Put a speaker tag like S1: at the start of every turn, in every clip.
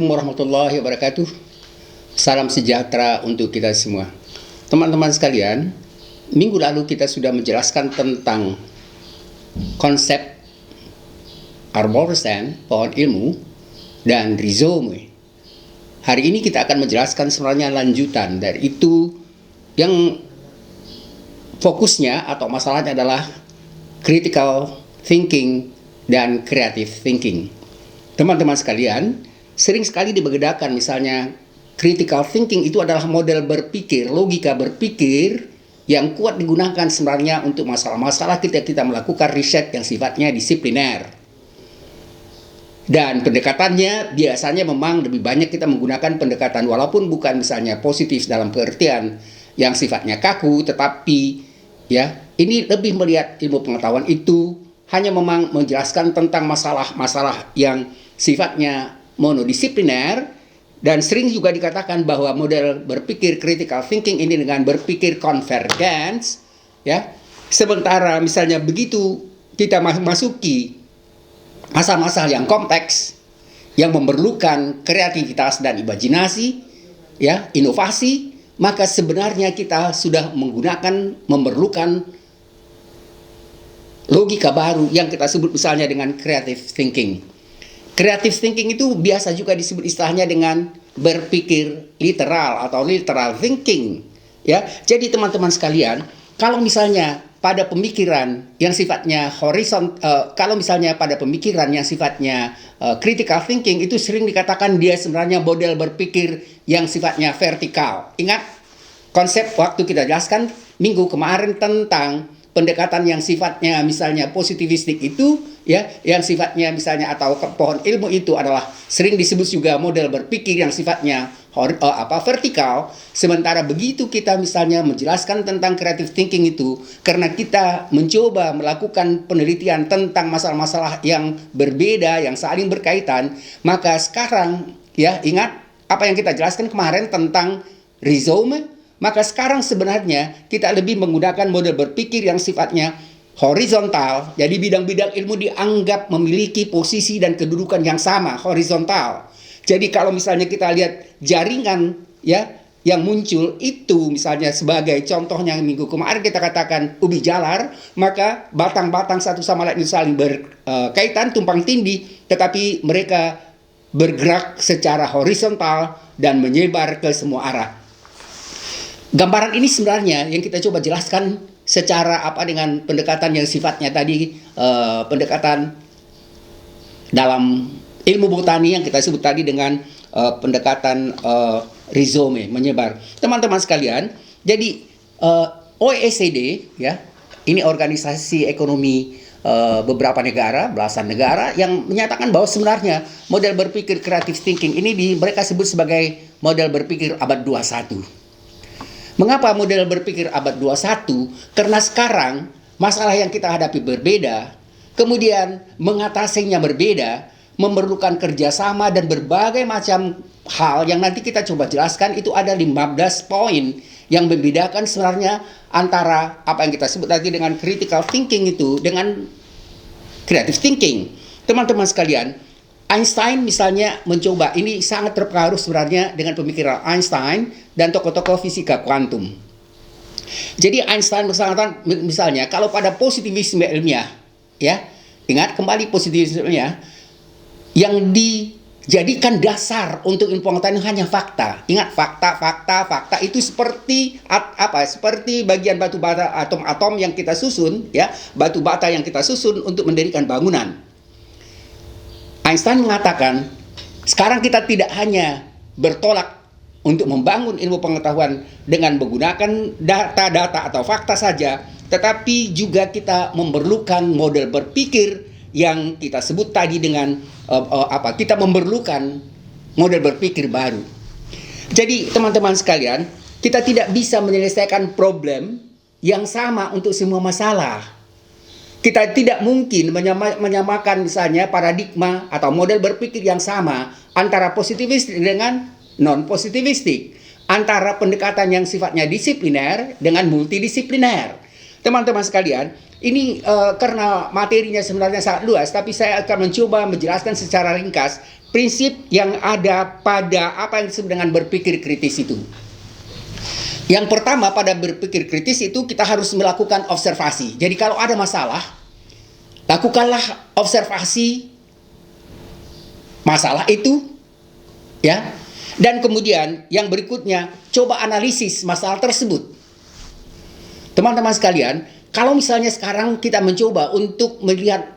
S1: Assalamualaikum warahmatullahi wabarakatuh. Salam sejahtera untuk kita semua. Teman-teman sekalian, minggu lalu kita sudah menjelaskan tentang konsep arborescens, pohon ilmu, dan rhizome. Hari ini kita akan menjelaskan sebenarnya lanjutan dari itu yang fokusnya atau masalahnya adalah critical thinking dan creative thinking. Teman-teman sekalian, sering sekali dibedakan misalnya critical thinking itu adalah model berpikir, logika berpikir yang kuat digunakan sebenarnya untuk masalah-masalah kita melakukan riset yang sifatnya disipliner. Dan pendekatannya biasanya memang lebih banyak kita menggunakan pendekatan walaupun bukan misalnya positif dalam pengertian yang sifatnya kaku, tetapi ya ini lebih melihat ilmu pengetahuan itu hanya memang menjelaskan tentang masalah-masalah yang sifatnya monodisipliner, dan sering juga dikatakan bahwa model berpikir critical thinking ini dengan berpikir convergence, ya. Sementara misalnya begitu kita masuki masa-masa yang kompleks yang memerlukan kreativitas dan imajinasi, ya, inovasi, maka sebenarnya kita sudah memerlukan logika baru yang kita sebut misalnya dengan creative thinking. Creative thinking itu biasa juga disebut istilahnya dengan berpikir literal atau literal thinking, ya. Jadi teman-teman sekalian, kalau misalnya pada pemikiran yang sifatnya kalau misalnya pada pemikiran yang sifatnya critical thinking itu sering dikatakan dia sebenarnya model berpikir yang sifatnya vertikal. Ingat konsep waktu kita jelaskan minggu kemarin tentang pendekatan yang sifatnya misalnya positivistik itu, ya, yang sifatnya misalnya atau pohon ilmu itu adalah sering disebut juga model berpikir yang sifatnya vertikal. Sementara begitu kita misalnya menjelaskan tentang creative thinking itu, karena kita mencoba melakukan penelitian tentang masalah-masalah yang berbeda, yang saling berkaitan, maka sekarang ya ingat apa yang kita jelaskan kemarin tentang rhizome. Maka sekarang sebenarnya kita lebih menggunakan model berpikir yang sifatnya horizontal. Jadi bidang-bidang ilmu dianggap memiliki posisi dan kedudukan yang sama, horizontal. Jadi kalau misalnya kita lihat jaringan ya yang muncul itu misalnya sebagai contohnya minggu kemarin kita katakan ubi jalar, maka batang-batang satu sama lain itu saling berkaitan, tumpang tindih, tetapi mereka bergerak secara horizontal dan menyebar ke semua arah. Gambaran ini sebenarnya yang kita coba jelaskan secara dengan pendekatan yang sifatnya tadi pendekatan dalam ilmu botani yang kita sebut tadi dengan pendekatan rhizome, menyebar. Teman-teman sekalian, jadi OECD ya, ini organisasi ekonomi beberapa negara, belasan negara yang menyatakan bahwa sebenarnya model berpikir creative thinking ini mereka sebut sebagai model berpikir abad 21. Mengapa model berpikir abad 21? Karena sekarang masalah yang kita hadapi berbeda, kemudian mengatasinya berbeda, memerlukan kerjasama dan berbagai macam hal yang nanti kita coba jelaskan. Itu ada 15 poin yang membedakan sebenarnya antara apa yang kita sebut tadi dengan critical thinking itu dengan creative thinking. Teman-teman sekalian, Einstein misalnya mencoba, ini sangat terpengaruh sebenarnya dengan pemikiran Einstein dan tokoh-tokoh fisika kuantum. Jadi Einstein misalnya kalau pada positivisme ilmiah, ya, ingat kembali positivisme ilmiah yang dijadikan dasar untuk ilmu pengetahuan hanya fakta. Ingat fakta itu seperti seperti bagian batu bata atom-atom yang kita susun, ya, batu bata yang kita susun untuk mendirikan bangunan. Einstein mengatakan, sekarang kita tidak hanya bertolak untuk membangun ilmu pengetahuan dengan menggunakan data-data atau fakta saja, tetapi juga kita memerlukan model berpikir yang kita sebut tadi dengan kita memerlukan model berpikir baru. Jadi teman-teman sekalian, kita tidak bisa menyelesaikan problem yang sama untuk semua masalah. Kita tidak mungkin menyamakan misalnya paradigma atau model berpikir yang sama antara positivistik dengan non-positivistik, antara pendekatan yang sifatnya disipliner dengan multidisipliner. Teman-teman sekalian, ini karena materinya sebenarnya sangat luas, tapi saya akan mencoba menjelaskan secara ringkas prinsip yang ada pada apa yang disebut dengan berpikir kritis itu. Yang pertama, pada berpikir kritis itu kita harus melakukan observasi. Jadi kalau ada masalah, lakukanlah observasi masalah itu, ya. Dan kemudian yang berikutnya, coba analisis masalah tersebut. Teman-teman sekalian, kalau misalnya sekarang kita mencoba untuk melihat,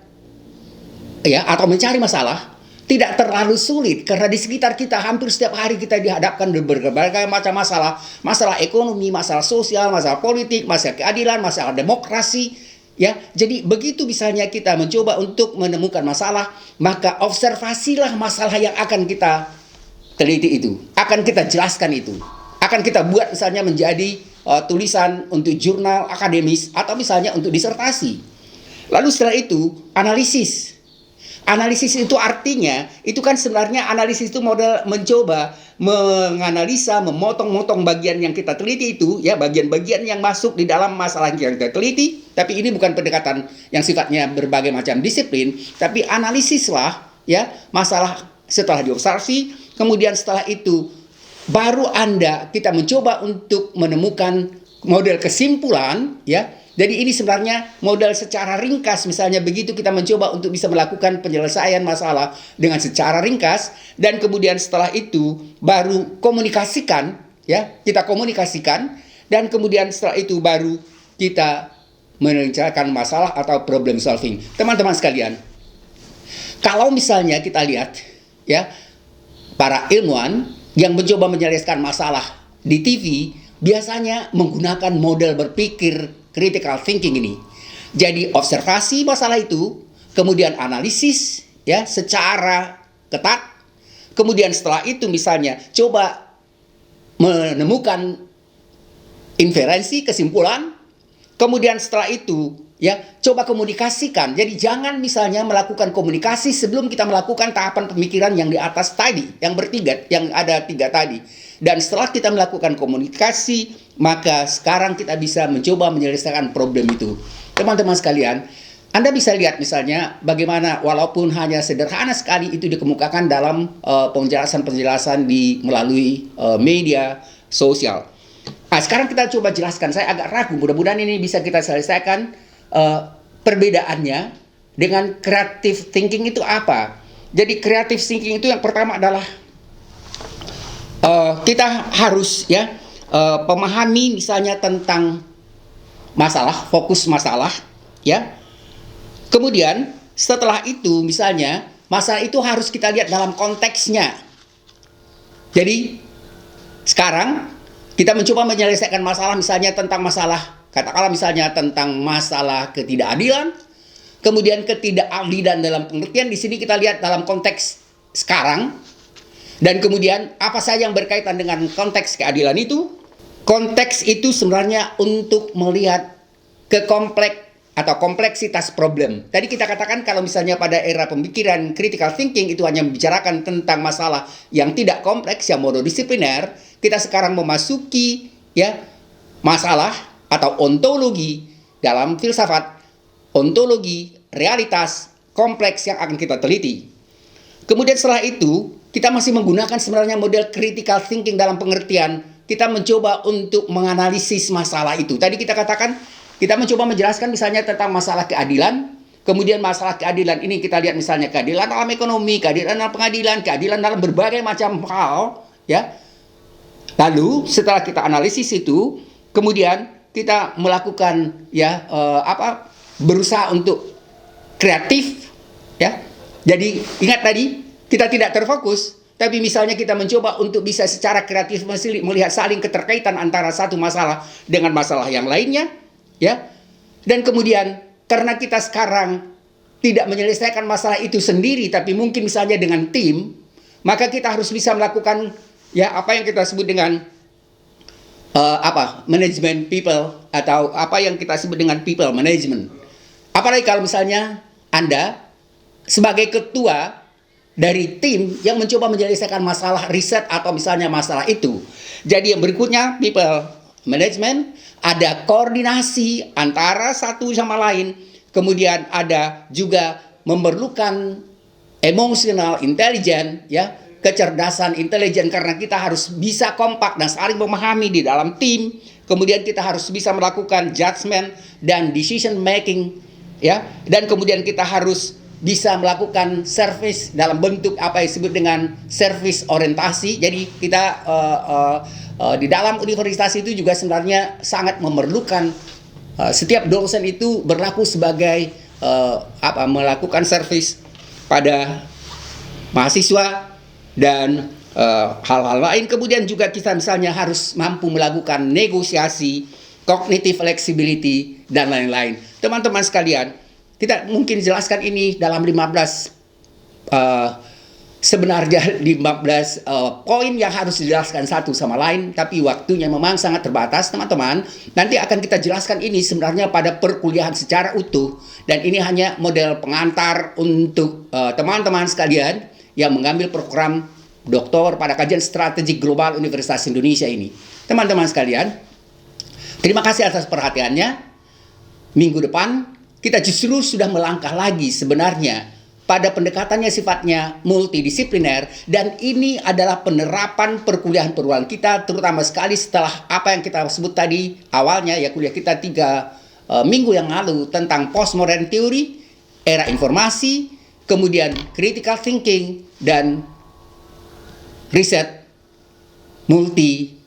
S1: ya, atau mencari masalah, tidak terlalu sulit karena di sekitar kita hampir setiap hari kita dihadapkan dengan berbagai macam masalah, masalah ekonomi, masalah sosial, masalah politik, masalah keadilan, masalah demokrasi, ya. Jadi begitu misalnya kita mencoba untuk menemukan masalah, maka observasilah masalah yang akan kita teliti itu, akan kita jelaskan itu, akan kita buat misalnya menjadi tulisan untuk jurnal akademis atau misalnya untuk disertasi. Lalu setelah itu analisis. Analisis itu artinya, itu kan sebenarnya analisis itu model mencoba menganalisa, memotong-motong bagian yang kita teliti itu, ya, bagian-bagian yang masuk di dalam masalah yang kita teliti. Tapi ini bukan pendekatan yang sifatnya berbagai macam disiplin, tapi analisislah, ya, masalah setelah diobservasi, kemudian setelah itu baru kita mencoba untuk menemukan model kesimpulan, ya. Jadi ini sebenarnya modal secara ringkas, misalnya begitu kita mencoba untuk bisa melakukan penyelesaian masalah dengan secara ringkas, dan kemudian setelah itu baru komunikasikan, ya, kita komunikasikan, dan kemudian setelah itu baru kita menyelesaikan masalah atau problem solving. Teman-teman sekalian, kalau misalnya kita lihat, ya, para ilmuwan yang mencoba menyelesaikan masalah di TV biasanya menggunakan model berpikir critical thinking ini. Jadi observasi masalah itu, kemudian analisis, ya, secara ketat. Kemudian setelah itu misalnya coba menemukan inferensi, kesimpulan. Kemudian setelah itu, ya, coba komunikasikan. Jadi jangan misalnya melakukan komunikasi sebelum kita melakukan tahapan pemikiran yang di atas tadi, yang bertiga, yang ada 3 tadi. Dan setelah kita melakukan komunikasi, maka sekarang kita bisa mencoba menyelesaikan problem itu. Teman-teman sekalian, Anda bisa lihat misalnya bagaimana walaupun hanya sederhana sekali itu dikemukakan dalam penjelasan-penjelasan melalui media sosial. Nah, sekarang kita coba jelaskan. Saya agak ragu, mudah-mudahan ini bisa kita selesaikan perbedaannya dengan creative thinking itu apa. Jadi creative thinking itu yang pertama adalah kita harus, ya, pemahami misalnya tentang masalah, fokus masalah, ya. Kemudian setelah itu misalnya masalah itu harus kita lihat dalam konteksnya. Jadi sekarang kita mencoba menyelesaikan masalah misalnya tentang masalah, katakanlah misalnya tentang masalah ketidakadilan, kemudian ketidakadilan dalam pengertian di sini kita lihat dalam konteks sekarang. Dan kemudian apa saja yang berkaitan dengan konteks keadilan itu? Konteks itu sebenarnya untuk melihat kompleksitas problem. Tadi kita katakan kalau misalnya pada era pemikiran critical thinking itu hanya membicarakan tentang masalah yang tidak kompleks, yang monodisipliner. Kita sekarang memasuki, ya, masalah atau ontologi dalam filsafat, ontologi realitas kompleks yang akan kita teliti. Kemudian setelah itu kita masih menggunakan sebenarnya model critical thinking dalam pengertian kita mencoba untuk menganalisis masalah itu. Tadi kita katakan kita mencoba menjelaskan misalnya tentang masalah keadilan. Kemudian masalah keadilan ini kita lihat misalnya keadilan dalam ekonomi, keadilan dalam pengadilan, keadilan dalam berbagai macam hal, ya. Lalu setelah kita analisis itu, kemudian kita melakukan, ya, berusaha untuk kreatif, ya. Jadi ingat tadi kita tidak terfokus, tapi misalnya kita mencoba untuk bisa secara kreatif melihat saling keterkaitan antara satu masalah dengan masalah yang lainnya, ya. Dan kemudian karena kita sekarang tidak menyelesaikan masalah itu sendiri, tapi mungkin misalnya dengan tim, maka kita harus bisa melakukan, ya, apa yang kita sebut dengan management people, atau apa yang kita sebut dengan people management. Apalagi kalau misalnya Anda sebagai ketua dari tim yang mencoba menyelesaikan masalah riset atau misalnya masalah itu. Jadi yang berikutnya people management, ada koordinasi antara satu sama lain, kemudian ada juga memerlukan emotional intelligence, ya, kecerdasan intelijen, karena kita harus bisa kompak dan saling memahami di dalam tim. Kemudian kita harus bisa melakukan judgment dan decision making, ya, dan kemudian kita harus bisa melakukan service dalam bentuk apa yang disebut dengan service orientasi. Jadi kita di dalam universitas itu juga sebenarnya sangat memerlukan setiap dosen itu berlaku sebagai melakukan service pada mahasiswa dan hal-hal lain. Kemudian juga kita misalnya harus mampu melakukan negosiasi, cognitive flexibility, dan lain-lain. Teman-teman sekalian, kita mungkin jelaskan ini dalam 15 sebenarnya 15 poin yang harus dijelaskan satu sama lain, tapi waktunya memang sangat terbatas, teman-teman. Nanti akan kita jelaskan ini sebenarnya pada perkuliahan secara utuh, dan ini hanya model pengantar untuk teman-teman sekalian yang mengambil program doktor pada kajian strategi global Universitas Indonesia ini. Teman-teman sekalian, terima kasih atas perhatiannya. Minggu depan kita justru sudah melangkah lagi sebenarnya pada pendekatannya sifatnya multidisipliner, dan ini adalah penerapan perkuliahan kita, terutama sekali setelah apa yang kita sebut tadi awalnya, ya, kuliah kita 3 minggu yang lalu tentang postmodern theory, era informasi, kemudian critical thinking, dan riset multi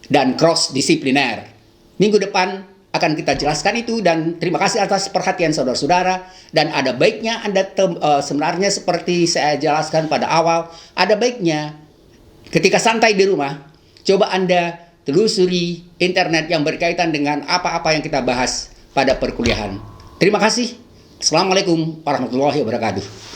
S1: dan cross disipliner. Minggu depan akan kita jelaskan itu, dan terima kasih atas perhatian saudara-saudara. Dan ada baiknya Anda sebenarnya seperti saya jelaskan pada awal, ada baiknya ketika santai di rumah, coba Anda telusuri internet yang berkaitan dengan apa-apa yang kita bahas pada perkuliahan. Terima kasih. Assalamualaikum warahmatullahi wabarakatuh.